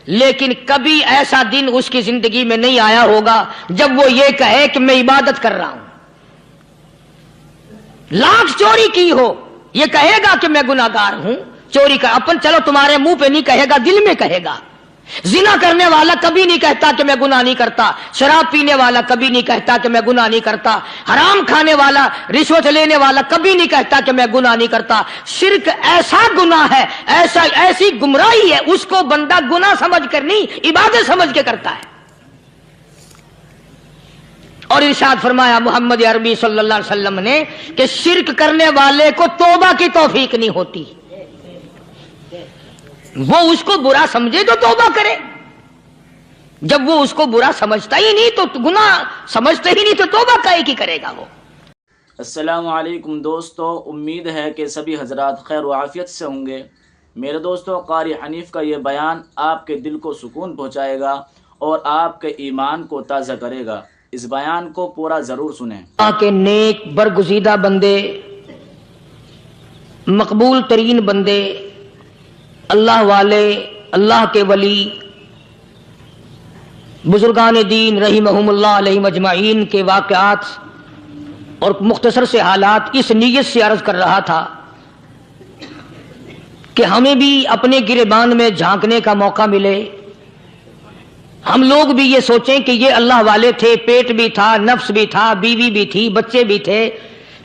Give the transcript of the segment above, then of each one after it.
لیکن کبھی ایسا دن اس کی زندگی میں نہیں آیا ہوگا جب وہ یہ کہے کہ میں عبادت کر رہا ہوں. لاکھ چوری کی ہو یہ کہے گا کہ میں گناہگار ہوں. چوری کا اپن چلو تمہارے منہ پہ نہیں کہے گا، دل میں کہے گا. زنا کرنے والا کبھی نہیں کہتا کہ میں گناہ نہیں کرتا. شراب پینے والا کبھی نہیں کہتا کہ میں گناہ نہیں کرتا. حرام کھانے والا، رشوت لینے والا کبھی نہیں کہتا کہ میں گناہ نہیں کرتا. شرک ایسا گناہ ہے، ایسی گمراہی ہے، اس کو بندہ گناہ سمجھ کر نہیں عبادت سمجھ کے کرتا ہے. اور ارشاد فرمایا محمد عربی صلی اللہ علیہ وسلم نے کہ شرک کرنے والے کو توبہ کی توفیق نہیں ہوتی. وہ اس کو برا سمجھے تو توبہ کرے، جب وہ اس کو برا سمجھتا ہی نہیں تو گناہ سمجھتا ہی نہیں تو توبہ کائے کی کرے گا وہ. السلام علیکم دوستو، امید ہے کہ سبھی حضرات خیر و عافیت سے ہوں گے. میرے دوستو، قاری حنیف کا یہ بیان آپ کے دل کو سکون پہنچائے گا اور آپ کے ایمان کو تازہ کرے گا. اس بیان کو پورا ضرور سنیں. اللہ کے نیک برگزیدہ بندے، مقبول ترین بندے، اللہ والے، اللہ کے ولی، بزرگان دین رحمہم اللہ علیہم اجمعین کے واقعات اور مختصر سے حالات اس نیت سے عرض کر رہا تھا کہ ہمیں بھی اپنے گریبان میں جھانکنے کا موقع ملے. ہم لوگ بھی یہ سوچیں کہ یہ اللہ والے تھے، پیٹ بھی تھا، نفس بھی تھا، بیوی بھی تھی، بچے بھی تھے،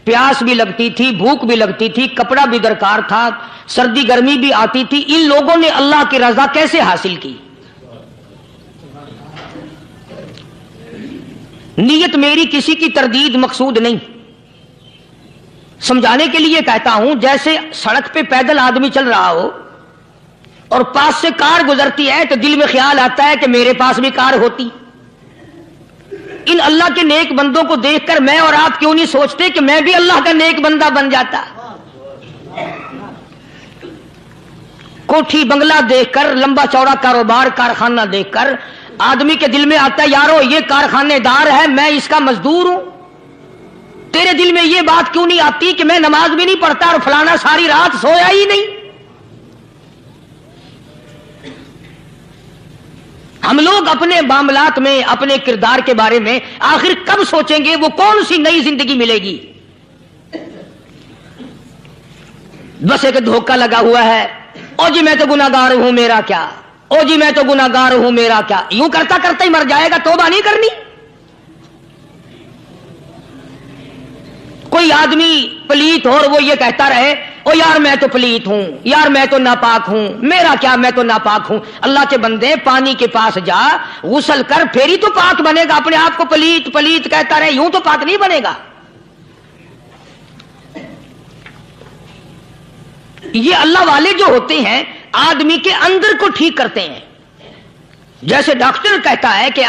پیاس بھی لگتی تھی، بھوک بھی لگتی تھی، کپڑا بھی درکار تھا، سردی گرمی بھی آتی تھی. ان لوگوں نے اللہ کی رضا کیسے حاصل کی؟ نیت میری کسی کی تردید مقصود نہیں، سمجھانے کے لیے کہتا ہوں. جیسے سڑک پہ پیدل آدمی چل رہا ہو اور پاس سے کار گزرتی ہے تو دل میں خیال آتا ہے کہ میرے پاس بھی کار ہوتی. ان اللہ کے نیک بندوں کو دیکھ کر میں اور آپ کیوں نہیں سوچتے کہ میں بھی اللہ کا نیک بندہ بن جاتا؟ کوٹھی بنگلہ دیکھ کر، لمبا چوڑا کاروبار کارخانہ دیکھ کر آدمی کے دل میں آتا ہے یارو یہ کارخانے دار ہے، میں اس کا مزدور ہوں. تیرے دل میں یہ بات کیوں نہیں آتی کہ میں نماز بھی نہیں پڑھتا اور فلانا ساری رات سویا ہی نہیں؟ ہم لوگ اپنے معاملات میں، اپنے کردار کے بارے میں آخر کب سوچیں گے وہ کون سی نئی زندگی ملے گی؟ بس ایک دھوکہ لگا ہوا ہے، او جی میں تو گناہگار ہوں میرا کیا، او جی میں تو گناہگار ہوں میرا کیا. یوں کرتا کرتا ہی مر جائے گا، توبہ نہیں کرنی. کوئی آدمی پلیت ہو اور وہ یہ کہتا رہے او یار میں تو پلیت ہوں، یار میں تو ناپاک ہوں، میرا کیا میں تو ناپاک ہوں. اللہ کے بندے پانی کے پاس جا، غسل کر، پھر ہی تو پاک بنے گا. اپنے آپ کو پلیت پلیت کہتا رہے یوں تو پاک نہیں بنے گا. یہ اللہ والے جو ہوتے ہیں آدمی کے اندر کو ٹھیک کرتے ہیں. جیسے ڈاکٹر کہتا ہے کہ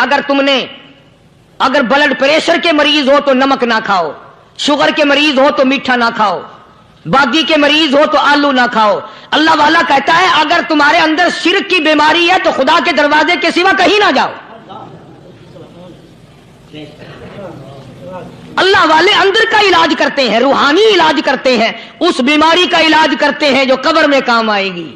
اگر بلڈ پریشر کے مریض ہو تو نمک نہ کھاؤ، شوگر کے مریض ہو تو میٹھا نہ کھاؤ، باقی کے مریض ہو تو آلو نہ کھاؤ. اللہ والا کہتا ہے اگر تمہارے اندر شرک کی بیماری ہے تو خدا کے دروازے کے سوا کہیں نہ جاؤ. اللہ والے اندر کا علاج کرتے ہیں، روحانی علاج کرتے ہیں، اس بیماری کا علاج کرتے ہیں جو قبر میں کام آئے گی.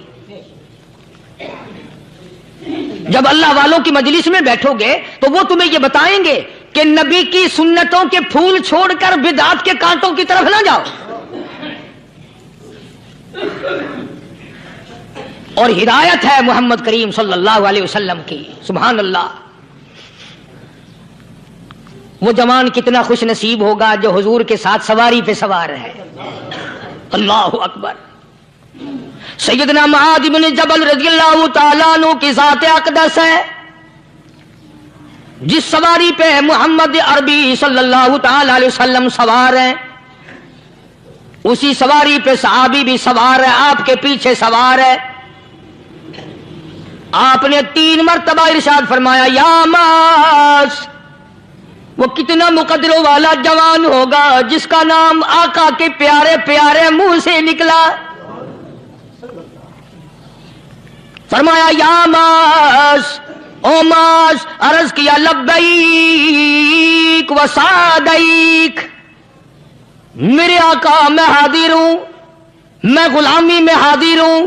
جب اللہ والوں کی مجلس میں بیٹھو گے تو وہ تمہیں یہ بتائیں گے کہ نبی کی سنتوں کے پھول چھوڑ کر بدعت کے کانٹوں کی طرف نہ جاؤ. اور ہدایت ہے محمد کریم صلی اللہ علیہ وسلم کی. سبحان اللہ. وہ جوان کتنا خوش نصیب ہوگا جو حضور کے ساتھ سواری پہ سوار ہے. اللہ اکبر. سیدنا معاذ بن جبل رضی اللہ تعالیٰ عنہ کی ذات اقدس ہے، جس سواری پہ محمد عربی صلی اللہ تعالی علیہ وسلم سوار ہیں، اسی سواری پہ صحابی بھی سوار ہے، آپ کے پیچھے سوار ہے. آپ نے 3 مرتبہ ارشاد فرمایا یا معاذ. وہ کتنا مقدروں والا جوان ہوگا جس کا نام آقا کے پیارے پیارے منہ سے نکلا. فرمایا یا معاذ، او معاذ. عرض کیا لبیک و سعدیک. میرے آقا میں حاضر ہوں، میں غلامی میں حاضر ہوں.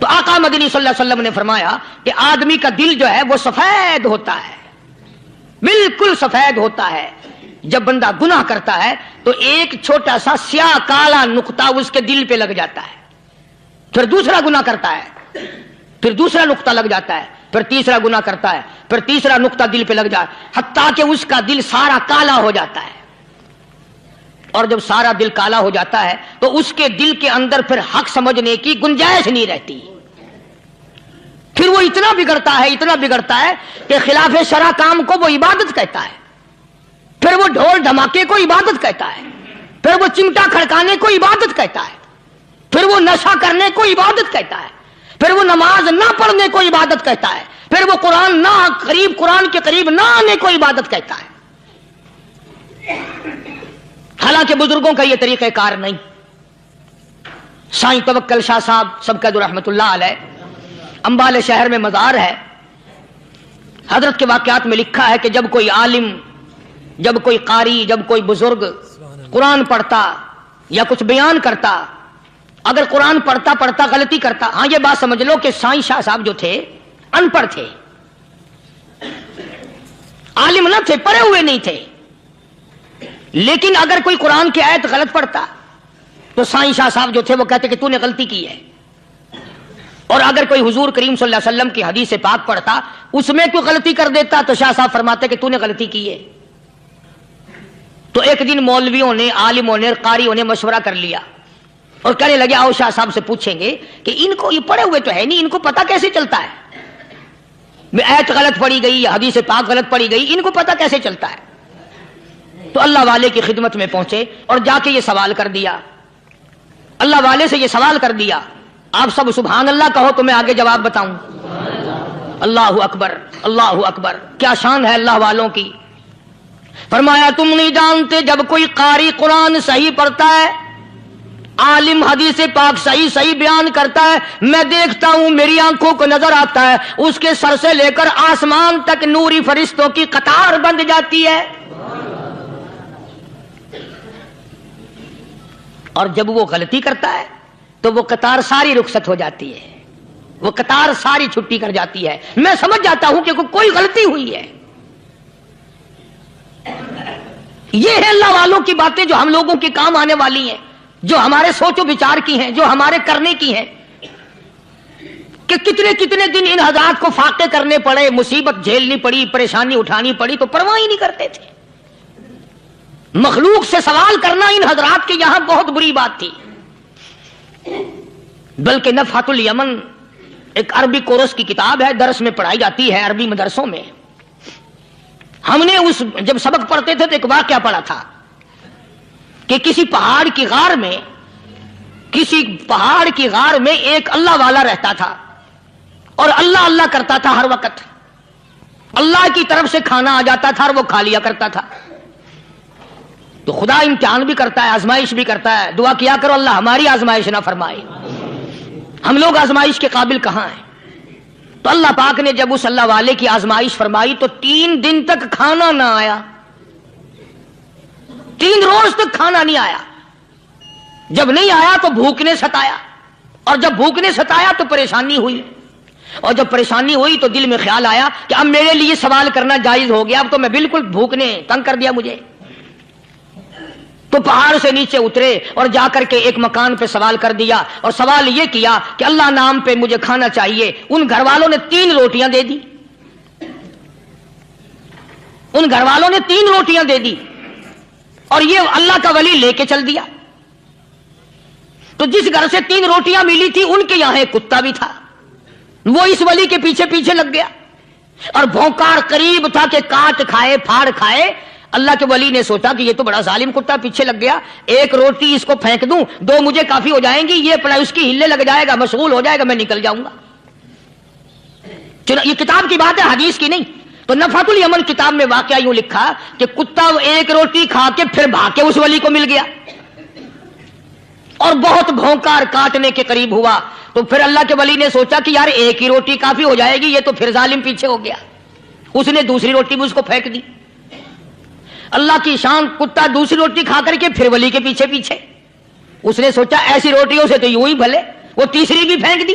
تو آقا مدنی صلی اللہ علیہ وسلم نے فرمایا کہ آدمی کا دل جو ہے وہ سفید ہوتا ہے، بالکل سفید ہوتا ہے۔ جب بندہ گناہ کرتا ہے تو ایک چھوٹا سا سیاہ کالا نقطہ اس کے دل پہ لگ جاتا ہے، پھر دوسرا گناہ کرتا ہے، پھر دوسرا نقطہ لگ جاتا ہے، پھر تیسرا گناہ کرتا ہے، پھر تیسرا نقطہ دل پہ لگ جاتا ہے، حتیٰ کہ اس کا دل سارا کالا ہو جاتا ہے۔ اور جب سارا دل کالا ہو جاتا ہے تو اس کے دل کے اندر پھر حق سمجھنے کی گنجائش نہیں رہتی، پھر وہ اتنا بگڑتا ہے کہ خلاف شرع کام کو وہ عبادت کہتا ہے، پھر وہ ڈھول دھماکے کو عبادت کہتا ہے، پھر وہ چمٹا کھڑکانے کو عبادت کہتا ہے، پھر وہ نشہ کرنے کو عبادت کہتا ہے، پھر وہ نماز نہ پڑھنے کو عبادت کہتا ہے، پھر وہ قرآن کے قریب نہ آنے کو عبادت کہتا ہے۔ حالانکہ بزرگوں کا یہ طریقہ کار نہیں۔ سائیں توکل شاہ صاحب سبقت رحمت اللہ علیہ، امبالے شہر میں مزار ہے، حضرت کے واقعات میں لکھا ہے کہ جب کوئی عالم، جب کوئی قاری، جب کوئی بزرگ قرآن پڑھتا یا کچھ بیان کرتا، اگر قرآن پڑھتا غلطی کرتا، ہاں یہ بات سمجھ لو کہ سائیں شاہ صاحب جو تھے ان پڑھ تھے، عالم نہ تھے، پڑھے ہوئے نہیں تھے، لیکن اگر کوئی قرآن کی آیت غلط پڑھتا تو سائیں شاہ صاحب جو تھے وہ کہتے کہ تو نے غلطی کی ہے، اور اگر کوئی حضور کریم صلی اللہ علیہ وسلم کی حدیث پاک پڑھتا اس میں کوئی غلطی کر دیتا تو شاہ صاحب فرماتے کہ تو نے غلطی کی ہے۔ تو ایک دن مولویوں نے، عالموں نے، قاریوں نے مشورہ کر لیا اور کہنے لگے آؤ شاہ صاحب سے پوچھیں گے کہ ان کو یہ پڑھے ہوئے تو ہے نہیں، ان کو پتہ کیسے چلتا ہے، آیت غلط پڑھی گئی، حدیث پاک غلط پڑھی گئی، ان کو پتہ کیسے چلتا ہے؟ تو اللہ والے کی خدمت میں پہنچے اور جا کے یہ سوال کر دیا، اللہ والے سے یہ سوال کر دیا، آپ سب سبحان اللہ کہو تو میں آگے جواب بتاؤں۔ اللہ اکبر، اللہ اکبر، کیا شان ہے اللہ والوں کی۔ فرمایا تم نہیں جانتے جب کوئی قاری قرآن صحیح پڑھتا ہے، عالم حدیث پاک صحیح بیان کرتا ہے، میں دیکھتا ہوں، میری آنکھوں کو نظر آتا ہے، اس کے سر سے لے کر آسمان تک نوری فرشتوں کی قطار بند جاتی ہے، اور جب وہ غلطی کرتا ہے تو وہ قطار ساری رخصت ہو جاتی ہے، وہ قطار ساری چھٹی کر جاتی ہے، میں سمجھ جاتا ہوں کہ کوئی غلطی ہوئی ہے۔ یہ ہے اللہ والوں کی باتیں جو ہم لوگوں کے کام آنے والی ہیں، جو ہمارے سوچ و بچار کی ہیں، جو ہمارے کرنے کی ہیں، کہ کتنے دن ان حضرات کو فاقے کرنے پڑے، مصیبت جھیلنی پڑی، پریشانی اٹھانی پڑی تو پرواہ ہی نہیں کرتے تھے۔ مخلوق سے سوال کرنا ان حضرات کے یہاں بہت بری بات تھی، بلکہ نفحۃ الیمن ایک عربی کورس کی کتاب ہے، درس میں پڑھائی جاتی ہے عربی مدرسوں میں۔ ہم نے جب سبق پڑھتے تھے تو ایک واقعہ پڑھا تھا کہ کسی پہاڑ کی غار میں ایک اللہ والا رہتا تھا اور اللہ اللہ کرتا تھا، ہر وقت اللہ کی طرف سے کھانا آ جاتا تھا اور وہ کھا لیا کرتا تھا۔ تو خدا امتحان بھی کرتا ہے، آزمائش بھی کرتا ہے، دعا کیا کرو اللہ ہماری آزمائش نہ فرمائے، ہم لوگ آزمائش کے قابل کہاں ہیں۔ تو اللہ پاک نے جب اس اللہ والے کی آزمائش فرمائی تو 3 دن تک کھانا نہ آیا، 3 روز تک کھانا نہیں آیا۔ جب نہیں آیا تو بھوک نے ستایا، اور جب بھوک نے ستایا تو پریشانی ہوئی، اور جب پریشانی ہوئی تو دل میں خیال آیا کہ اب میرے لیے سوال کرنا جائز ہو گیا، اب تو میں بالکل بھوک نے تنگ کر دیا مجھے۔ تو پہاڑ سے نیچے اترے اور جا کر کے ایک مکان پہ سوال کر دیا، اور سوال یہ کیا کہ اللہ نام پہ مجھے کھانا چاہیے۔ ان گھر والوں نے 3 روٹیاں دے دی، ان گھر والوں نے 3 روٹیاں دے دی، اور یہ اللہ کا ولی لے کے چل دیا۔ تو جس گھر سے 3 روٹیاں ملی تھی ان کے یہاں ایک کتا بھی تھا، وہ اس ولی کے پیچھے پیچھے لگ گیا اور بھونکار قریب تھا کہ کاٹ کھائے، پھاڑ کھائے۔ اللہ کے ولی نے سوچا کہ یہ تو بڑا ظالم کتا پیچھے لگ گیا، 1 روٹی اس کو پھینک دوں، 2 مجھے کافی ہو جائیں گی، یہ اپنا اس کی ہلے لگ جائے گا، مشغول ہو جائے گا، میں نکل جاؤں گا۔ یہ کتاب کی بات ہے، حدیث کی نہیں۔ تو نفحۃ الیمن کتاب میں واقعہ یوں لکھا کہ کتا 1 روٹی کھا کے پھر بھاگ کے اس ولی کو مل گیا اور بہت بھونکار کاٹنے کے قریب ہوا۔ تو پھر اللہ کے ولی نے سوچا کہ یار 1 ہی روٹی کافی ہو جائے گی، یہ تو پھر ظالم پیچھے ہو گیا، اس نے دوسری روٹی بھی اس کو پھینک دی۔ اللہ کی شان، کتا دوسری روٹی کھا کر کے پھر ولی کے پیچھے پیچھے، اس نے سوچا ایسی روٹیوں سے تو یوں ہی بھلے، وہ تیسری بھی پھینک دی۔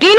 3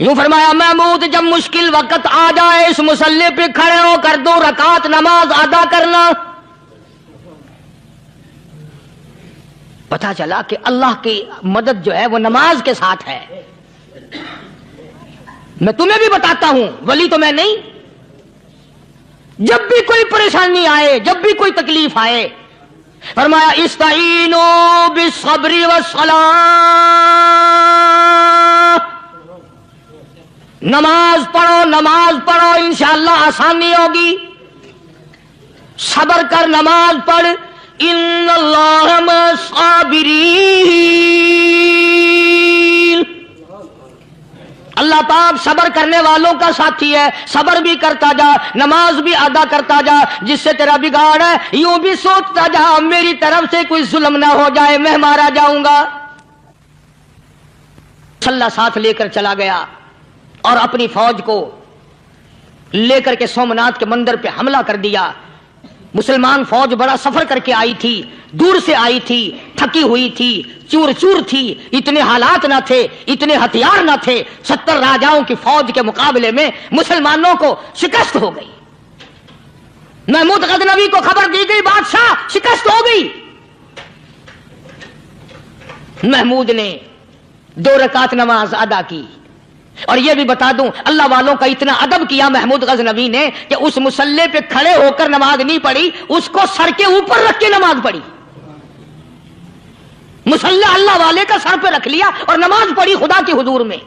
یوں فرمایا محمود جب مشکل وقت آ جائے اس مصلی پہ کھڑے ہو کر 2 رکعت نماز ادا کرنا. پتا چلا کہ اللہ کی مدد جو ہے وہ نماز کے ساتھ ہے. میں تمہیں بھی بتاتا ہوں، ولی تو میں نہیں. جب بھی کوئی پریشانی آئے، جب بھی کوئی تکلیف آئے، فرمایا استعینوا بالصبر والصلاۃ. نماز پڑھو انشاءاللہ آسانی ہوگی. صبر کر، نماز پڑھ. ان اللہ مع الصابرین. اللہ پاک صبر کرنے والوں کا ساتھی ہے. صبر بھی کرتا جا، نماز بھی ادا کرتا جا. جس سے تیرا بگاڑ ہے یوں بھی سوچتا جا میری طرف سے کوئی ظلم نہ ہو جائے، میں مارا جاؤں گا. اللہ ساتھ لے کر چلا گیا اور اپنی فوج کو لے کر کے سومناتھ کے مندر پہ حملہ کر دیا. مسلمان فوج بڑا سفر کر کے آئی تھی، دور سے آئی تھی، تھکی ہوئی تھی، چور چور تھی. اتنے حالات نہ تھے، اتنے ہتھیار نہ تھے. 70 راجاؤں کی فوج کے مقابلے میں مسلمانوں کو شکست ہو گئی. محمود غزنوی کو خبر دی گئی بادشاہ شکست ہو گئی. محمود نے 2 رکعت نماز ادا کی. اور یہ بھی بتا دوں اللہ والوں کا اتنا ادب کیا محمود غزنوی نے کہ اس مصلی پہ کھڑے ہو کر نماز نہیں پڑھی، اس کو سر کے اوپر رکھ کے نماز پڑھی. مصلی اللہ والے کا سر پہ رکھ لیا اور نماز پڑھی خدا کے حضور میں.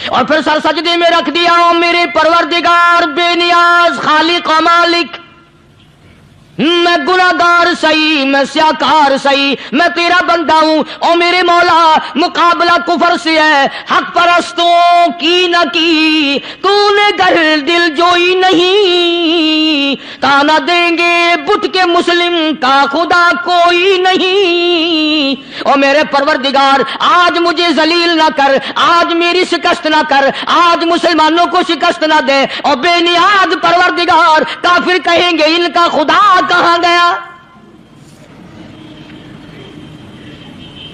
اور پھر سر سجدے میں رکھ دیا. او میرے پروردگار بے نیاز خالق و مالک، میں گناہگار صحیح، میں سیاکار صحیح، میں تیرا بندہ ہوں. او میرے مولا مقابلہ کفر سے ہے، حق پرستوں کی نہ کی تو نے گر دل جوئی نہیں. تانا دیں گے بت کے مسلم کا خدا کوئی نہیں. او میرے پروردگار آج مجھے ذلیل نہ کر، آج میری شکست نہ کر، آج مسلمانوں کو شکست نہ دے. اور بے نیاز پروردگار کافر کہیں گے ان کا خدا کہاں گیا.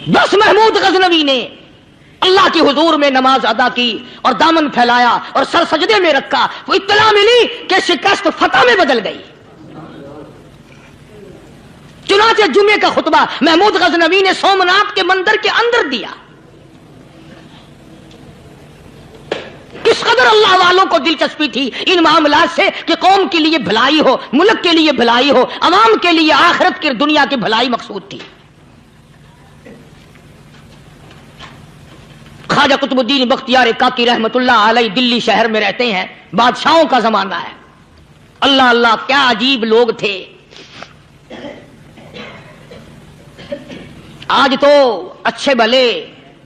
بس محمود غزنوی نے اللہ کے حضور میں نماز ادا کی اور دامن پھیلایا اور سر سجدے میں رکھا. وہ اطلاع ملی کہ شکست فتح میں بدل گئی. چنانچہ جمعے کا خطبہ محمود غزنوی نے سومناتھ کے مندر کے اندر دیا. کس قدر اللہ والوں کو دلچسپی تھی ان معاملات سے کہ قوم کے لیے بھلائی ہو، ملک کے لیے بھلائی ہو، عوام کے لیے آخرت کی دنیا کی بھلائی مقصود تھی. خواجہ قطب الدین بختیار کاکی رحمت اللہ علیہ دلی شہر میں رہتے ہیں. بادشاہوں کا زمانہ ہے. اللہ اللہ کیا عجیب لوگ تھے. آج تو اچھے بھلے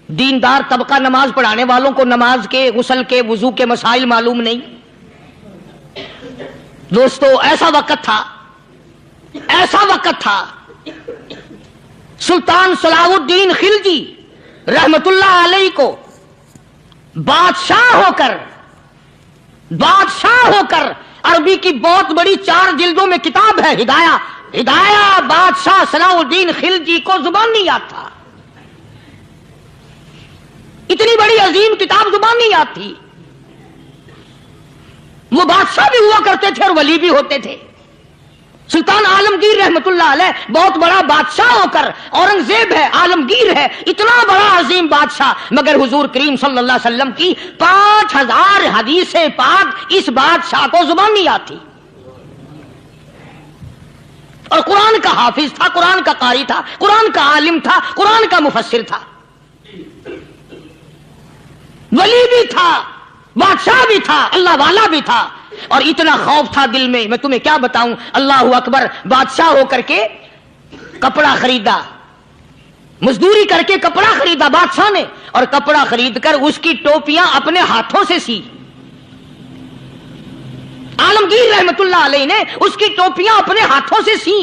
دیندار طبقہ نماز پڑھانے والوں کو نماز کے، غسل کے، وضو کے مسائل معلوم نہیں. دوستو ایسا وقت تھا سلطان صلاح الدین خلجی رحمت اللہ علیہ کو بادشاہ ہو کر عربی کی بہت بڑی 4 جلدوں میں کتاب ہے ہدایہ بادشاہ صلاح الدین خلجی کو زبان نہیں یاد تھا. اتنی بڑی عظیم کتاب زبان نہیں یاد تھی. وہ بادشاہ بھی ہوا کرتے تھے اور ولی بھی ہوتے تھے. سلطان عالمگیر رحمت اللہ علیہ بہت بڑا بادشاہ ہو کر، اورنگزیب ہے، عالمگیر ہے، اتنا بڑا عظیم بادشاہ، مگر حضور کریم صلی اللہ علیہ وسلم کی 5000 حدیث پاک اس بادشاہ کو زبان نہیں آتی. اور قرآن کا حافظ تھا، قرآن کا قاری تھا، قرآن کا عالم تھا، قرآن کا مفسر تھا، ولی بھی تھا، بادشاہ بھی تھا، اللہ والا بھی تھا. اور اتنا خوف تھا دل میں، میں تمہیں کیا بتاؤں. اللہ اکبر. بادشاہ ہو کر کے کپڑا خریدا، مزدوری کر کے کپڑا خریدا بادشاہ نے، اور کپڑا خرید کر اس کی ٹوپیاں اپنے ہاتھوں سے سی. عالمگیر رحمت اللہ علیہ نے اس کی ٹوپیاں اپنے ہاتھوں سے سی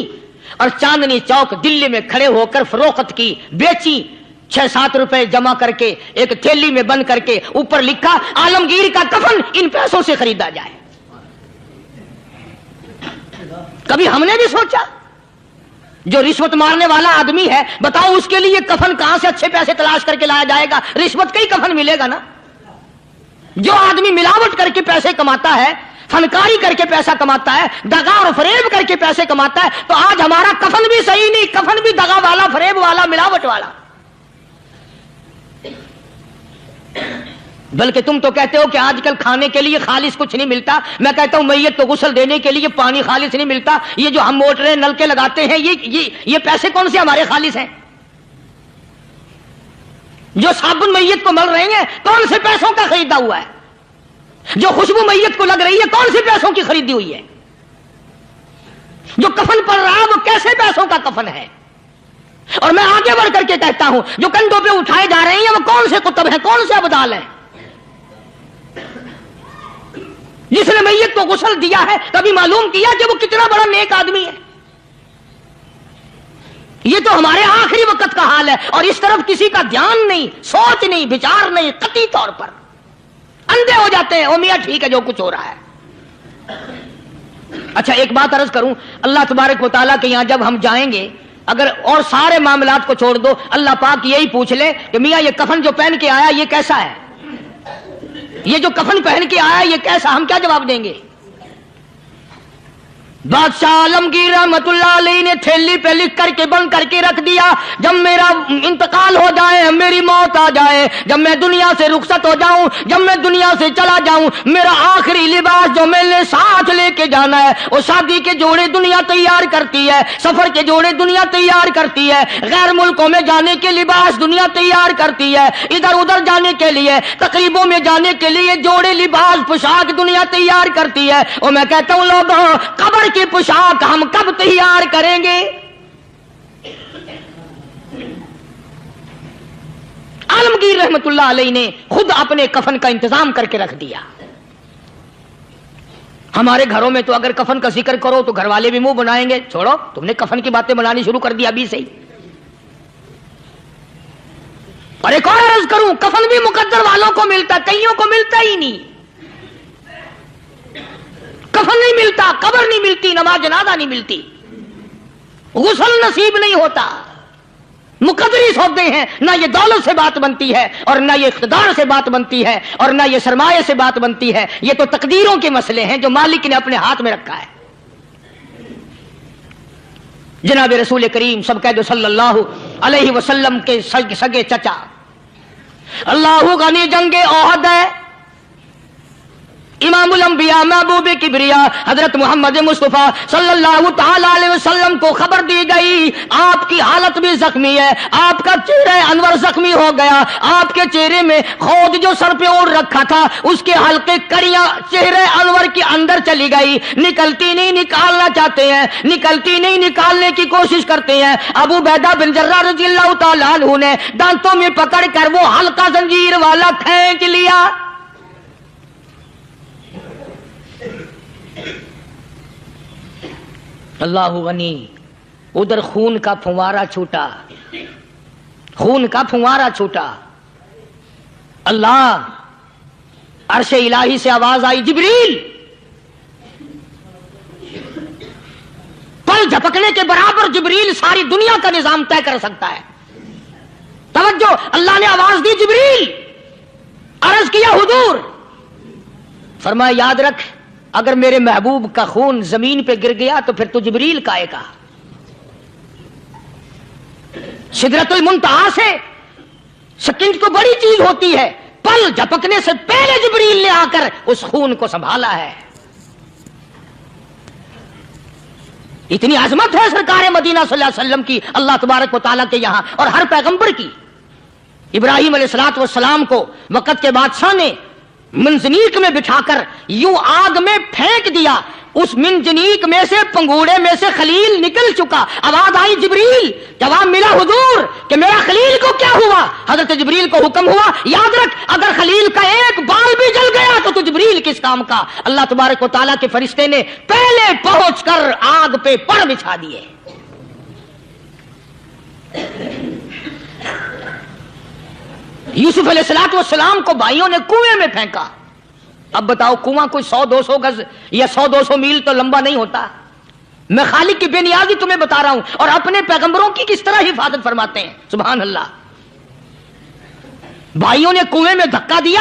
اور چاندنی چوک دلی میں کھڑے ہو کر فروخت کی، بیچی. 6-7 روپے جمع کر کے ایک تھیلی میں بند کر کے اوپر لکھا عالمگیر کا کفن ان پیسوں سے خریدا جائے. کبھی ہم نے بھی سوچا جو رشوت مارنے والا آدمی ہے، بتاؤ اس کے لیے کفن کہاں سے اچھے پیسے تلاش کر کے لایا جائے گا؟ رشوت کا ہی کفن ملے گا نا. جو آدمی ملاوٹ کر کے پیسے کماتا ہے، فنکاری کر کے پیسہ کماتا ہے، دغا اور فریب کر کے پیسے کماتا ہے، تو آج ہمارا کفن بھی صحیح نہیں، کفن بھی دغا والا، فریب والا، ملاوٹ والا۔ بلکہ تم تو کہتے ہو کہ آج کل کھانے کے لیے خالص کچھ نہیں ملتا، میں کہتا ہوں میت کو غسل دینے کے لیے پانی خالص نہیں ملتا، یہ جو ہم موٹریں نل کے لگاتے ہیں یہ پیسے کون سے ہمارے خالص ہیں؟ جو صابن میت کو مل رہے ہیں کون سے پیسوں کا خریدا ہوا ہے؟ جو خوشبو میت کو لگ رہی ہے کون سے پیسوں کی خریدی ہوئی ہے؟ جو کفن پڑ رہا ہے وہ کیسے پیسوں کا کفن ہے؟ اور میں آگے بڑھ کر کے کہتا ہوں جو کندھوں پہ اٹھائے جا رہے ہیں وہ کون سے کتب ہیں، کون سے ابدال ہیں؟ جس نے میت کو غسل دیا ہے کبھی معلوم کیا کہ وہ کتنا بڑا نیک آدمی ہے؟ یہ تو ہمارے آخری وقت کا حال ہے، اور اس طرف کسی کا دھیان نہیں، سوچ نہیں، بچار نہیں، قطعی طور پر اندھے ہو جاتے ہیں۔ او میاں ٹھیک ہے جو کچھ ہو رہا ہے۔ اچھا ایک بات عرض کروں، اللہ تبارک و تعالیٰ کے یہاں جب ہم جائیں گے، اگر اور سارے معاملات کو چھوڑ دو، اللہ پاک یہی پوچھ لے کہ میاں یہ کفن جو پہن کے آیا یہ کیسا ہے؟ یہ جو کفن پہن کے آیا یہ کیسا؟ ہم کیا جواب دیں گے؟ بادشاہ عالمگیر رحمت اللہ علیہ نے تھیلی پہ لکھ کر کے بند کر کے رکھ دیا، جب میرا انتقال ہو جائے، میری موت آ جائے، جب میں دنیا سے رخصت ہو جاؤں، جب میں دنیا سے چلا جاؤں، میرا آخری لباس جو میں نے ساتھ لے کے جانا ہے، وہ شادی کے جوڑے دنیا تیار کرتی ہے، سفر کے جوڑے دنیا تیار کرتی ہے، غیر ملکوں میں جانے کے لباس دنیا تیار کرتی ہے، ادھر ادھر جانے کے لیے، تقریبوں میں جانے کے لیے جوڑے لباس پوشاک دنیا تیار کرتی ہے۔ اور میں کہتا ہوں لوگوں، قبر کی پوشاک ہم کب تیار کریں گے؟ عالمگیر رحمت اللہ علیہ نے خود اپنے کفن کا انتظام کر کے رکھ دیا۔ ہمارے گھروں میں تو اگر کفن کا ذکر کرو تو گھر والے بھی منہ بنائیں گے، چھوڑو تم نے کفن کی باتیں بنانی شروع کر دی ابھی سے ہی۔ اور ایک اور عرض کروں، کفن بھی مقدر والوں کو ملتا، کئیوں کو ملتا ہی نہیں۔ کفن نہیں ملتا، قبر نہیں ملتی، نماز جنازہ نہیں ملتی، غسل نصیب نہیں ہوتا۔ مقدری سودے ہیں، نہ یہ دولت سے بات بنتی ہے، اور نہ یہ اقتدار سے بات بنتی ہے، اور نہ یہ سرمایہ سے بات بنتی ہے۔ یہ تو تقدیروں کے مسئلے ہیں جو مالک نے اپنے ہاتھ میں رکھا ہے۔ جناب رسول کریم سب کہہ دو صلی اللہ علیہ وسلم کے سگے چچا، اللہ غنی جنگ احد ہے، امام الانبیاء محبوب کبریا حضرت محمد مصطفیٰ صلی اللہ تعالی علیہ وسلم کو خبر دی گئی آپ کی حالت بھی زخمی ہے، آپ کا چہرہ انور زخمی ہو گیا، آپ کے چہرے میں خود جو سر پہ اوڑھ رکھا تھا اس کے حلقے کڑیاں چہرے انور کے اندر چلی گئی، نکلتی نہیں، نکالنا چاہتے ہیں، نکلتی نہیں، نکالنے کی کوشش کرتے ہیں۔ ابو عبیدہ بن جراح رضی اللہ تعالی عنہ نے دانتوں میں پکڑ کر وہ حلقہ زنجیر والا کھینچ لیا۔ اللہ غنی، ادھر خون کا پھوارا چھوٹا، خون کا پھوارا چھوٹا۔ اللہ، عرش الہی سے آواز آئی، جبریل، پل جھپکنے کے برابر جبریل ساری دنیا کا نظام طے کر سکتا ہے۔ توجہ، اللہ نے آواز دی، جبریل، عرض کیا حضور، فرمایا یاد رکھ اگر میرے محبوب کا خون زمین پہ گر گیا تو پھر تو جبریل کا آئے گا۔ سدرۃ المنتہا سے سیکنڈ تو بڑی چیز ہوتی ہے، پل جھپکنے سے پہلے جبریل نے آ کر اس خون کو سنبھالا ہے۔ اتنی عظمت ہے سرکار مدینہ صلی اللہ علیہ وسلم کی اللہ تبارک و تعالیٰ کے یہاں اور ہر پیغمبر کی۔ ابراہیم علیہ الصلوۃ والسلام کو وقت کے بادشاہ نے منجنیق میں بٹھا کر یوں آگ میں پھینک دیا، اس منجنیق میں سے، پنگوڑے میں سے خلیل نکل چکا۔ آواز آئی جبریل، جواب ملا حضور کہ میرا خلیل کو کیا ہوا؟ حضرت جبریل کو حکم ہوا، یاد رکھ اگر خلیل کا ایک بال بھی جل گیا تو جبریل کس کام کا؟ اللہ تبارک و تعالیٰ کے فرشتے نے پہلے پہنچ کر آگ پہ پر بچھا دیے۔ یوسف علیہ الصلوۃ والسلام کو بھائیوں نے کنویں میں پھینکا۔ اب بتاؤ کنواں کوئی 100-200 گز یا 100-200 میل تو لمبا نہیں ہوتا۔ میں خالق کی بے نیازی تمہیں بتا رہا ہوں، اور اپنے پیغمبروں کی کس طرح حفاظت فرماتے ہیں، سبحان اللہ۔ بھائیوں نے کنویں میں دھکا دیا،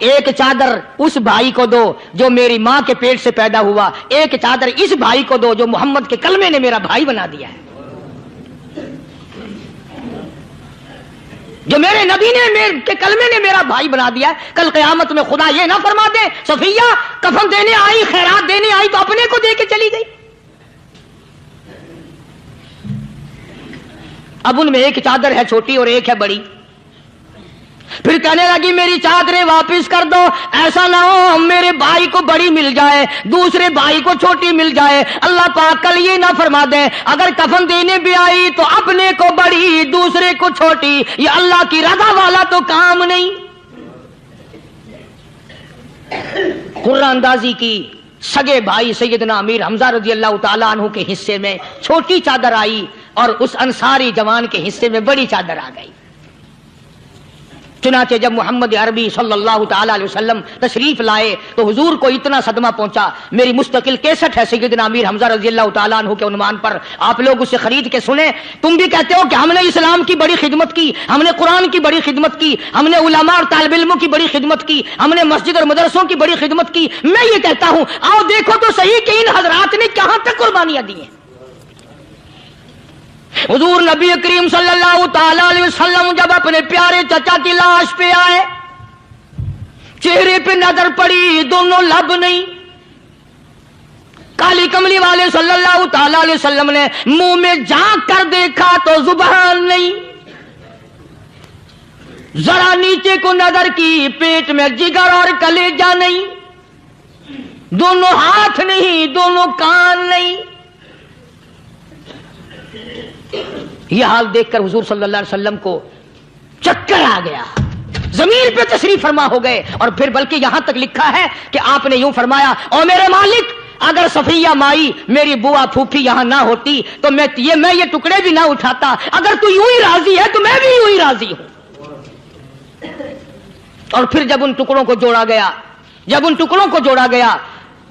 ایک چادر اس بھائی کو دو جو میری ماں کے پیٹ سے پیدا ہوا, ایک چادر اس بھائی کو دو جو محمد کے کلمے نے میرا بھائی بنا دیا ہے, جو میرے نبی نے کے کلمے نے میرا بھائی بنا دیا ہے. کل قیامت میں خدا یہ نہ فرما دے صفیہ کفن دینے آئی, خیرات دینے آئی تو اپنے کو دے کے چلی گئی. اب ان میں ایک چادر ہے چھوٹی اور ایک ہے بڑی. پھر کہنے لگی میری چادریں واپس کر دو, ایسا نہ ہو میرے بھائی کو بڑی مل جائے دوسرے بھائی کو چھوٹی مل جائے. اللہ پاک کل یہ نہ فرما دے اگر کفن دینے بھی آئی تو اپنے کو بڑی دوسرے کو چھوٹی, یہ اللہ کی رضا والا تو کام نہیں. قرآن اندازی کی سگے بھائی سیدنا امیر حمزہ رضی اللہ تعالیٰ عنہ کے حصے میں چھوٹی چادر آئی اور اس انصاری جوان کے حصے میں بڑی چادر آ گئی. چنانچہ جب محمد عربی صلی اللہ تعالی علیہ وسلم تشریف لائے تو حضور کو اتنا صدمہ پہنچا. میری مستقل کیسٹ ہے سیدنا امیر حمزہ رضی اللہ تعالیٰ عنہ کے عنوان پر, آپ لوگ اسے خرید کے سنیں. تم بھی کہتے ہو کہ ہم نے اسلام کی بڑی خدمت کی, ہم نے قرآن کی بڑی خدمت کی, ہم نے علماء اور طالب علموں کی بڑی خدمت کی, ہم نے مسجد اور مدرسوں کی بڑی خدمت کی. میں یہ کہتا ہوں آؤ دیکھو تو صحیح کہ ان حضرات نے کہاں تک قربانیاں دی ہیں. حضور نبی کریم صلی اللہ تعالی علیہ وسلم جب اپنے پیارے چچا کی لاش پہ آئے, چہرے پہ نظر پڑی دونوں لب نہیں. کالی کملی والے صلی اللہ تعالی علیہ وسلم نے منہ میں جھانک کر دیکھا تو زبان نہیں. ذرا نیچے کو نظر کی پیٹ میں جگر اور کلیجہ نہیں, دونوں ہاتھ نہیں دونوں کان نہیں. یہ حال دیکھ کر حضور صلی اللہ علیہ وسلم کو چکر آ گیا, زمین پہ تشریف فرما ہو گئے. اور پھر بلکہ یہاں تک لکھا ہے کہ آپ نے یوں فرمایا او میرے مالک اگر صفیہ مائی میری بوا پھوپھی یہاں نہ ہوتی تو میں یہ ٹکڑے بھی نہ اٹھاتا. اگر تو یوں ہی راضی ہے تو میں بھی یوں ہی راضی ہوں. اور پھر جب ان ٹکڑوں کو جوڑا گیا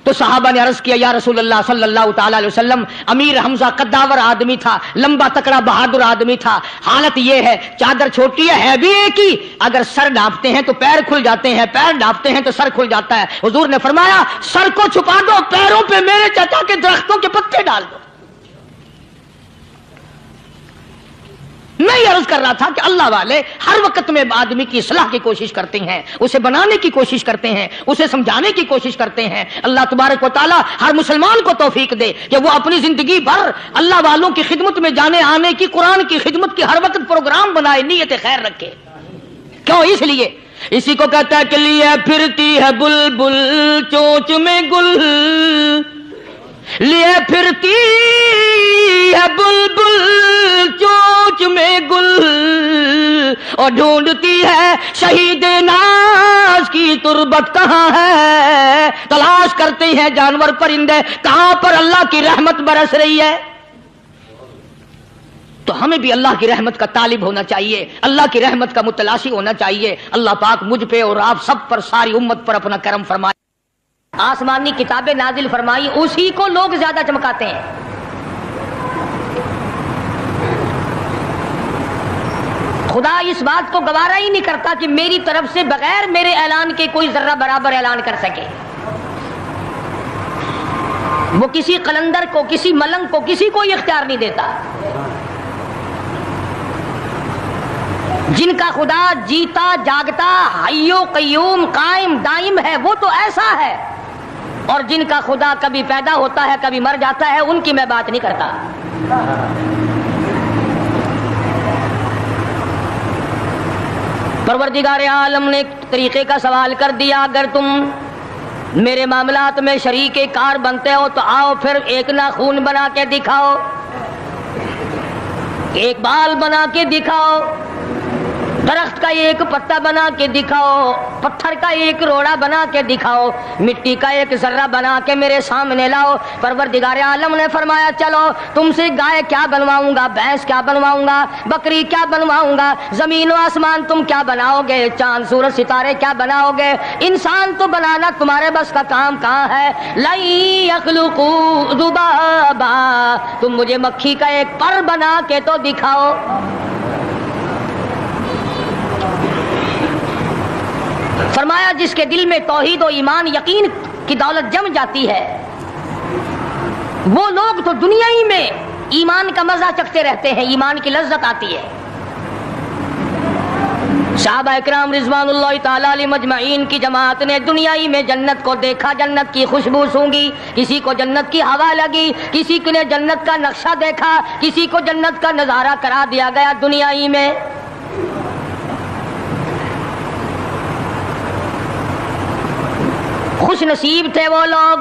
تو صحابہ نے عرض کیا یا رسول اللہ صلی اللہ تعالی علیہ وسلم امیر حمزہ قداور آدمی تھا, لمبا تکڑا بہادر آدمی تھا, حالت یہ ہے چادر چھوٹی ہے بھی ایک ہی, اگر سر ڈھانپتے ہیں تو پیر کھل جاتے ہیں, پیر ڈھانپتے ہیں تو سر کھل جاتا ہے. حضور نے فرمایا سر کو چھپا دو, پیروں پہ میرے چچا کے درختوں کے پتے ڈال دو. میں یہ عرض کر رہا تھا کہ اللہ والے ہر وقت میں آدمی کی اصلاح کی کوشش کرتے ہیں, اسے بنانے کی کوشش کرتے ہیں, اسے سمجھانے کی کوشش کرتے ہیں. اللہ تبارک و تعالی ہر مسلمان کو توفیق دے کہ وہ اپنی زندگی بھر اللہ والوں کی خدمت میں جانے آنے کی, قرآن کی خدمت کی ہر وقت پروگرام بنائے, نیت خیر رکھے. کیوں؟ اس لیے اسی کو کہتا ہے کہ لیے پھرتی ہے بلبل چونچ میں گل, لیے پھرتی ہے بلبل چونچ میں گل, اور ڈھونڈتی ہے شہید ناز کی تربت کہاں ہے. تلاش کرتے ہیں جانور پرندے کہاں پر اللہ کی رحمت برس رہی ہے. تو ہمیں بھی اللہ کی رحمت کا طالب ہونا چاہیے, اللہ کی رحمت کا متلاشی ہونا چاہیے. اللہ پاک مجھ پہ اور آپ سب پر, ساری امت پر اپنا کرم فرمائے. آسمانی کتابیں نازل فرمائی, اسی کو لوگ زیادہ چمکاتے ہیں. خدا اس بات کو گوارا ہی نہیں کرتا کہ میری طرف سے بغیر میرے اعلان کے کوئی ذرہ برابر اعلان کر سکے. وہ کسی قلندر کو, کسی ملنگ کو, کسی کو اختیار نہیں دیتا. جن کا خدا جیتا جاگتا حی و قیوم قائم دائم ہے وہ تو ایسا ہے, اور جن کا خدا کبھی پیدا ہوتا ہے کبھی مر جاتا ہے ان کی میں بات نہیں کرتا. پروردگار عالم نے ایک طریقے کا سوال کر دیا, اگر تم میرے معاملات میں شریک کار بنتے ہو تو آؤ پھر ایک ناخون بنا کے دکھاؤ, ایک بال بنا کے دکھاؤ, درخت کا ایک پتا بنا کے دکھاؤ, پتھر کا ایک روڑا بنا کے دکھاؤ, مٹی کا ایک ذرہ بنا کے میرے سامنے لاؤ. پروردگار عالم نے فرمایا چلو تم سے گائے کیا بنواؤں گا, بھینس کیا بنواؤں گا, بکری کیا بنواؤں گا, زمین و آسمان تم کیا بناؤ گے, چاند سورج ستارے کیا بناؤ گے, انسان تو بنانا تمہارے بس کا کام کہاں ہے. لن یخلقوا ذبابا, تم مجھے مکھی کا ایک پر بنا کے تو دکھاؤ. فرمایا جس کے دل میں توحید و ایمان یقین کی دولت جم جاتی ہے وہ لوگ تو دنیا ہی میں ایمان کا مزہ چکھتے رہتے ہیں، ایمان کی لذت آتی ہے۔ صحابہ اکرام رضوان اللہ تعالی علیہ مجمعین کی جماعت نے دنیائی میں جنت کو دیکھا، جنت کی خوشبو سونگھی، کسی کو جنت کی ہوا لگی، کسی نے جنت کا نقشہ دیکھا، کسی کو جنت کا نظارہ کرا دیا گیا دنیائی میں۔ خوش نصیب تھے وہ لوگ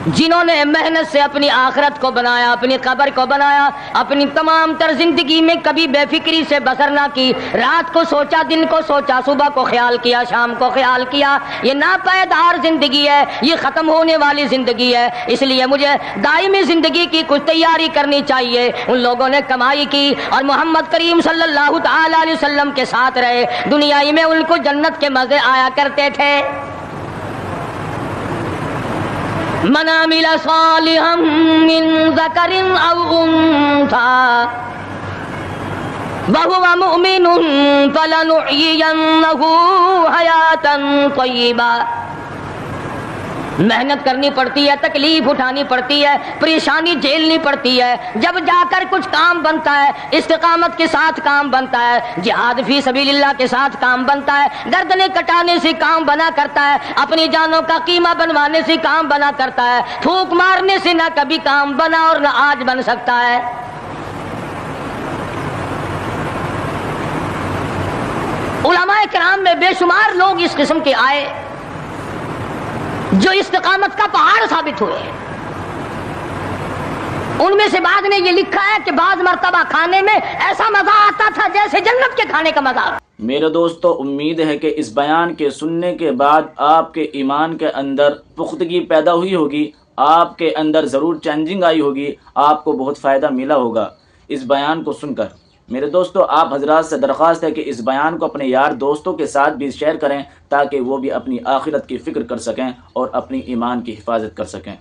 جنہوں نے محنت سے اپنی آخرت کو بنایا، اپنی قبر کو بنایا، اپنی تمام تر زندگی میں کبھی بے فکری سے بسر نہ کی، رات کو سوچا، دن کو سوچا، صبح کو خیال کیا، شام کو خیال کیا۔ یہ ناپائیدار زندگی ہے، یہ ختم ہونے والی زندگی ہے، اس لیے مجھے دائمی زندگی کی کچھ تیاری کرنی چاہیے۔ ان لوگوں نے کمائی کی اور محمد کریم صلی اللہ تعالی علیہ وسلم کے ساتھ رہے، دنیائی میں ان کو جنت کے مزے آیا کرتے تھے۔ من عمل صالحا من ذکر او انثى وهو مؤمن فلنحيينه حیاتا طیبہ۔ محنت کرنی پڑتی ہے، تکلیف اٹھانی پڑتی ہے، پریشانی جھیلنی پڑتی ہے، جب جا کر کچھ کام بنتا ہے، استقامت کے ساتھ کام بنتا ہے، جہاد فی سبیل اللہ کے ساتھ کام بنتا ہے، گردنیں کٹانے سے کام بنا کرتا ہے، اپنی جانوں کا قیمہ بنوانے سے کام بنا کرتا ہے، پھونک مارنے سے نہ کبھی کام بنا اور نہ آج بن سکتا ہے۔ علماء کرام میں بے شمار لوگ اس قسم کے آئے جو استقامت کا پہاڑ ثابت ہوئے۔ ان میں سے بعد نے یہ لکھا ہے کہ بعض مرتبہ کھانے میں ایسا مزہ آتا تھا جیسے جنت کے کھانے کا مزہ۔ میرے دوستو، امید ہے کہ اس بیان کے سننے کے بعد آپ کے ایمان کے اندر پختگی پیدا ہوئی ہوگی، آپ کے اندر ضرور چینجنگ آئی ہوگی، آپ کو بہت فائدہ ملا ہوگا اس بیان کو سن کر۔ میرے دوستو، آپ حضرات سے درخواست ہے کہ اس بیان کو اپنے یار دوستوں کے ساتھ بھی شیئر کریں تاکہ وہ بھی اپنی آخرت کی فکر کر سکیں اور اپنی ایمان کی حفاظت کر سکیں۔